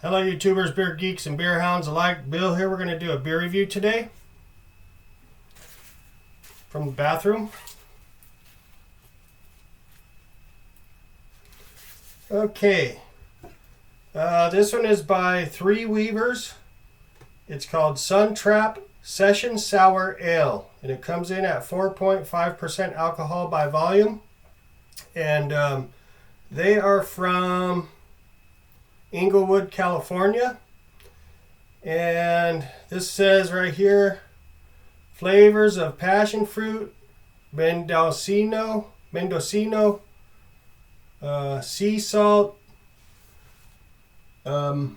Hello YouTubers, beer geeks, and beer hounds alike. Bill here. We're going to do a beer review today from the bathroom. Okay, this one is by Three Weavers. It's called Sun Trap Session Sour Ale, and it comes in at 4.5% alcohol by volume, and they are from Inglewood, California. And this says right here, flavors of passion fruit, Mendocino, sea salt, and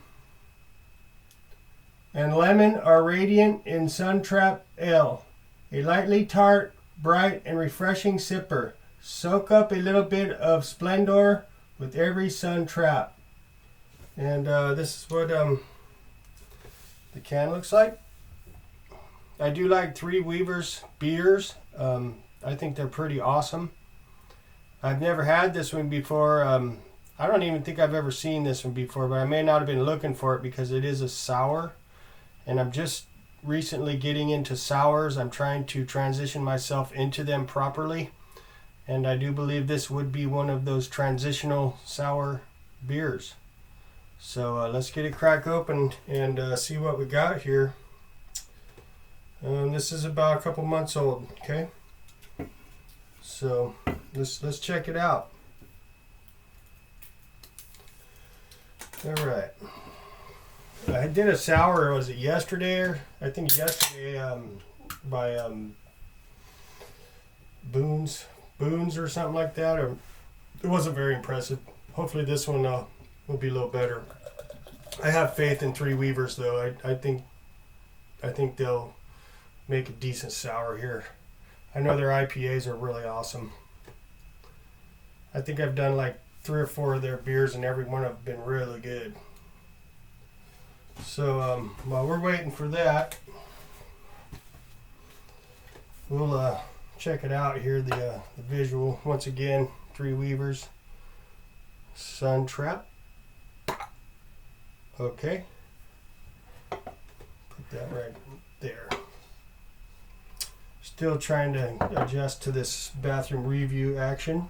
lemon are radiant in Sun Trap Ale. A lightly tart, bright, and refreshing sipper. Soak up a little bit of splendor with every Sun Trap. And this is what the can looks like. I do like Three Weavers beers. I think they're pretty awesome. I've never had this one before. I don't even think I've ever seen this one before, but I may not have been looking for it because it is a sour. And I'm just recently getting into sours. I'm trying to transition myself into them properly. And I do believe this would be one of those transitional sour beers. So let's get it cracked open and see what we got here. This is about a couple months old, okay? So let's check it out. All right. I did a sour. Was it yesterday? Or I think yesterday by Boone's or something like that. Or it wasn't very impressive. Hopefully this one will be a little better. I have faith in Three Weavers though. I think they'll make a decent sour here. I know their IPAs are really awesome. I think I've done like 3 or 4 of their beers and every one have been really good. So while we're waiting for that, we'll check it out here, the visual. Once again, Three Weavers Sun Trap. Okay, put that right there. Still trying to adjust to this bathroom review action.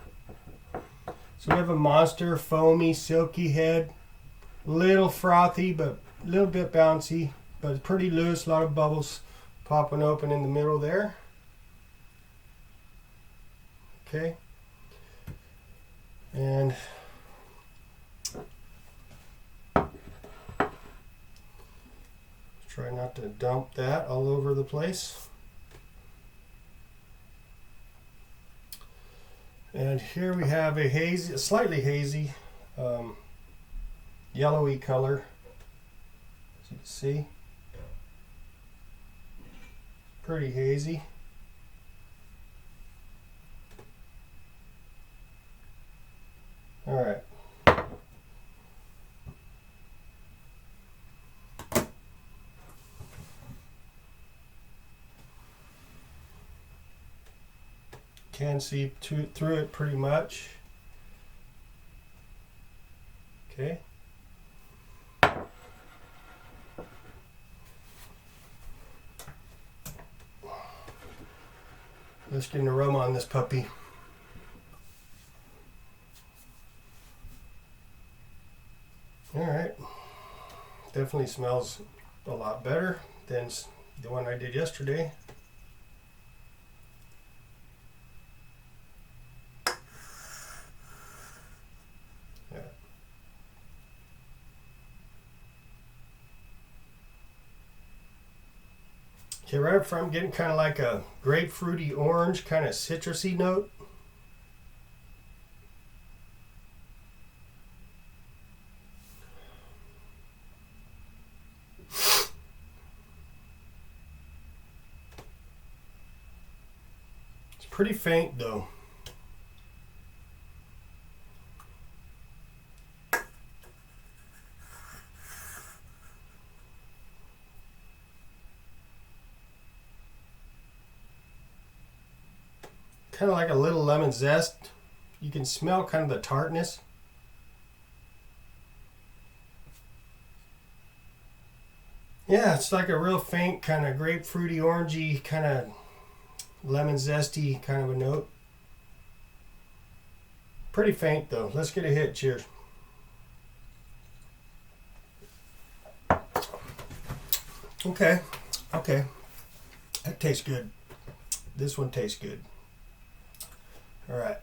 So we have a monster, foamy, silky head. Little frothy, but a little bit bouncy, but pretty loose. A lot of bubbles popping open in the middle there. Okay. And try not to dump that all over the place. And here we have a hazy, a slightly hazy, yellowy color, as you can see. Pretty hazy. All right. Can see through it pretty much. Okay. Let's get an aroma on this puppy. All right. Definitely smells a lot better than the one I did yesterday. Okay, right up front I'm getting kind of like a grapefruity orange, kind of citrusy note. It's pretty faint though. Kind of like a little lemon zest. You can smell kind of the tartness. Yeah, it's like a real faint kind of grapefruity, orangey, kind of lemon zesty kind of a note. Pretty faint though. Let's get a hit. Cheers. Okay, okay. That tastes good. This one tastes good. All right.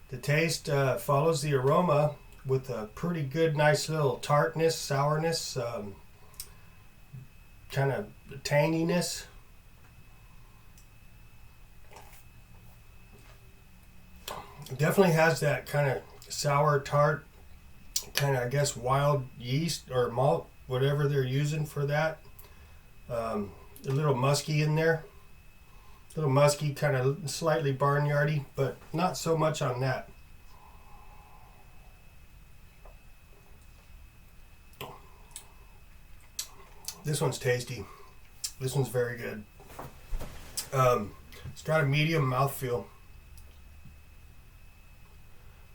The taste follows the aroma with a pretty good, nice little tartness, sourness, kind of tanginess. It definitely has that kind of sour, tart, kind of, I guess, wild yeast or malt, whatever they're using for that. A little musky in there. A little musky, kind of slightly barnyardy, but not so much on that. This one's tasty. This one's very good. It's got a medium mouthfeel.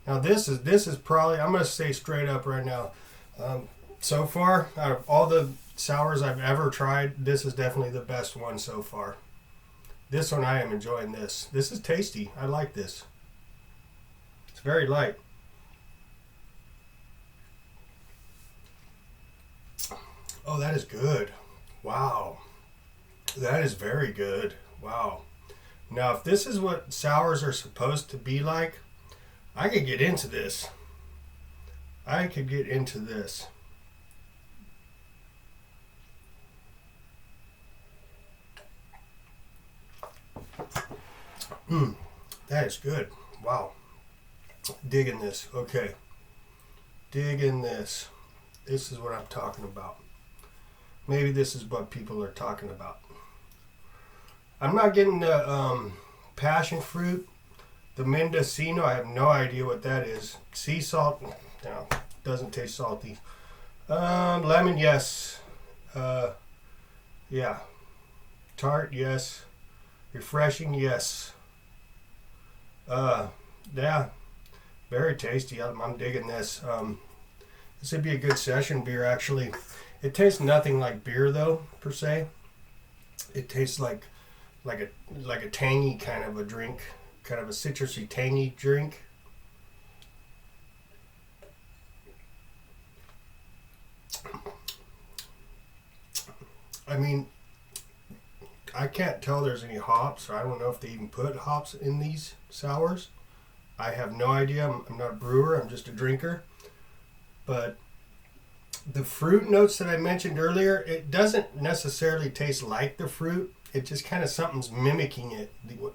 Now this is probably, I'm going to say straight up right now, so far out of all the sours I've ever tried, this is definitely the best one so far. This one, I am enjoying this. This is tasty. I like this. It's very light. Oh, that is good. Wow. That is very good. Wow. Now, if this is what sours are supposed to be like, I could get into this. I could get into this. That is good. Wow. Digging this. Okay. Digging this. This is what I'm talking about. Maybe this is what people are talking about. I'm not getting the passion fruit. The mendocino, I have no idea what that is. Sea salt, no, doesn't taste salty. Lemon, yes. Yeah. Tart, yes. Refreshing, yes. Yeah. Very tasty. I'm digging this. This would be a good session beer, actually. It tastes nothing like beer, though, per se. It tastes like a tangy kind of a drink, kind of a citrusy, tangy drink. I mean, I can't tell there's any hops, or I don't know if they even put hops in these sours. I have no idea. I'm not a brewer. I'm just a drinker. But the fruit notes that I mentioned earlier, it doesn't necessarily taste like the fruit. It just kind of something's mimicking it.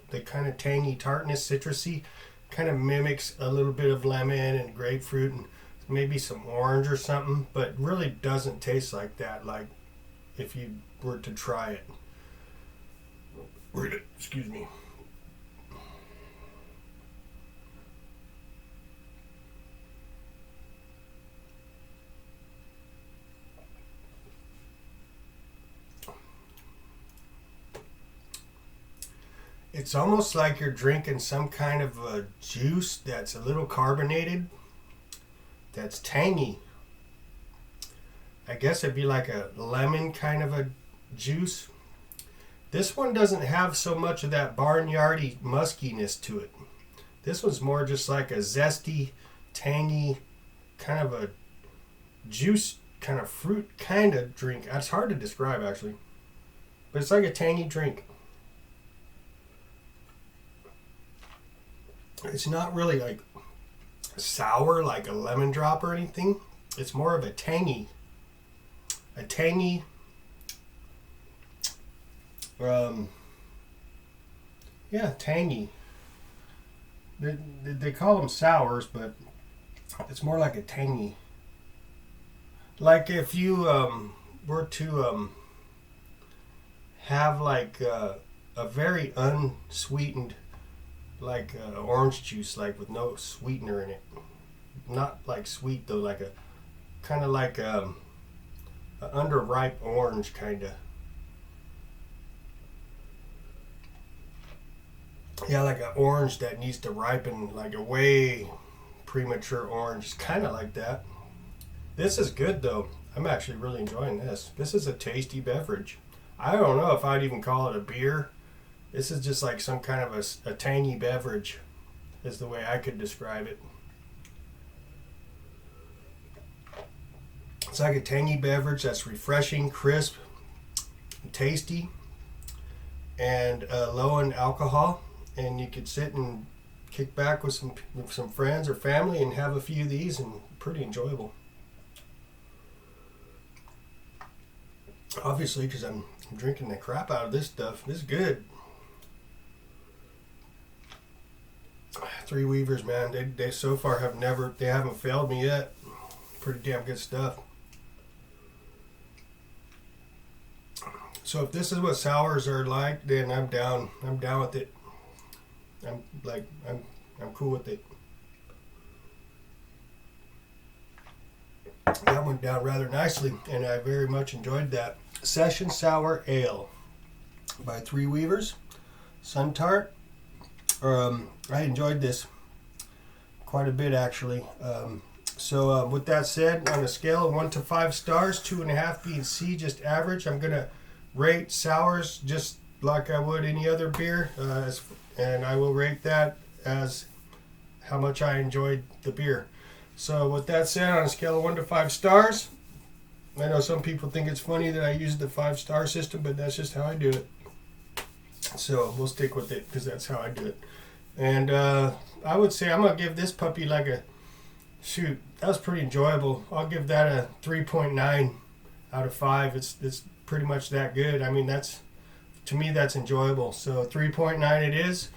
The kind of tangy tartness, citrusy, kind of mimics a little bit of lemon and grapefruit and maybe some orange or something, but really doesn't taste like that, like if you were to try it. Excuse me. It's almost like you're drinking some kind of a juice that's a little carbonated, that's tangy. I guess it'd be like a lemon kind of a juice. This one doesn't have so much of that barnyardy muskiness to it. This one's more just like a zesty, tangy, kind of a juice, kind of fruit kind of drink. It's hard to describe, actually. But it's like a tangy drink. It's not really like sour like a lemon drop or anything. It's more of a tangy, tangy. They call them sours, but it's more like a tangy. Like if you were to have like a very unsweetened, like orange juice, like with no sweetener in it. Not like sweet though, like a kind of like a underripe orange kind of. Yeah, like an orange that needs to ripen, like a way premature orange. It's kind of like that. This is good though. I'm actually really enjoying this. This is a tasty beverage. I don't know if I'd even call it a beer. This is just like some kind of a tangy beverage, is the way I could describe it. It's like a tangy beverage that's refreshing, crisp, tasty, and low in alcohol. And you could sit and kick back with some friends or family and have a few of these, and pretty enjoyable. Obviously, because I'm drinking the crap out of this stuff. This is good. Three Weavers, man, they so far haven't failed me yet. Pretty damn good stuff. So if this is what sours are like, then I'm down. I'm down with it. I'm cool with it. That went down rather nicely, and I very much enjoyed that. Session Sour Ale by Three Weavers, Sun Tart. I enjoyed this quite a bit, actually. So with that said, on a scale of 1 to 5 stars, 2.5 being C, just average, I'm gonna rate sours just like I would any other beer, and I will rate that as how much I enjoyed the beer. So with that said, on a scale of 1 to 5 stars, I know some people think it's funny that I use the 5-star system, but that's just how I do it. So we'll stick with it because that's how I do it. And I would say I'm going to give this puppy like a, shoot, that was pretty enjoyable. I'll give that a 3.9 out of 5. It's pretty much that good. I mean, to me, that's enjoyable. So 3.9 it is.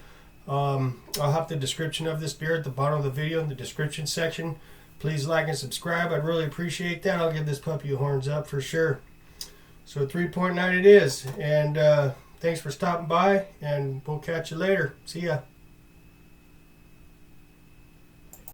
I'll have the description of this beer at the bottom of the video in the description section. Please like and subscribe. I'd really appreciate that. I'll give this puppy a horns up for sure. So 3.9 it is. And thanks for stopping by, and we'll catch you later. See ya.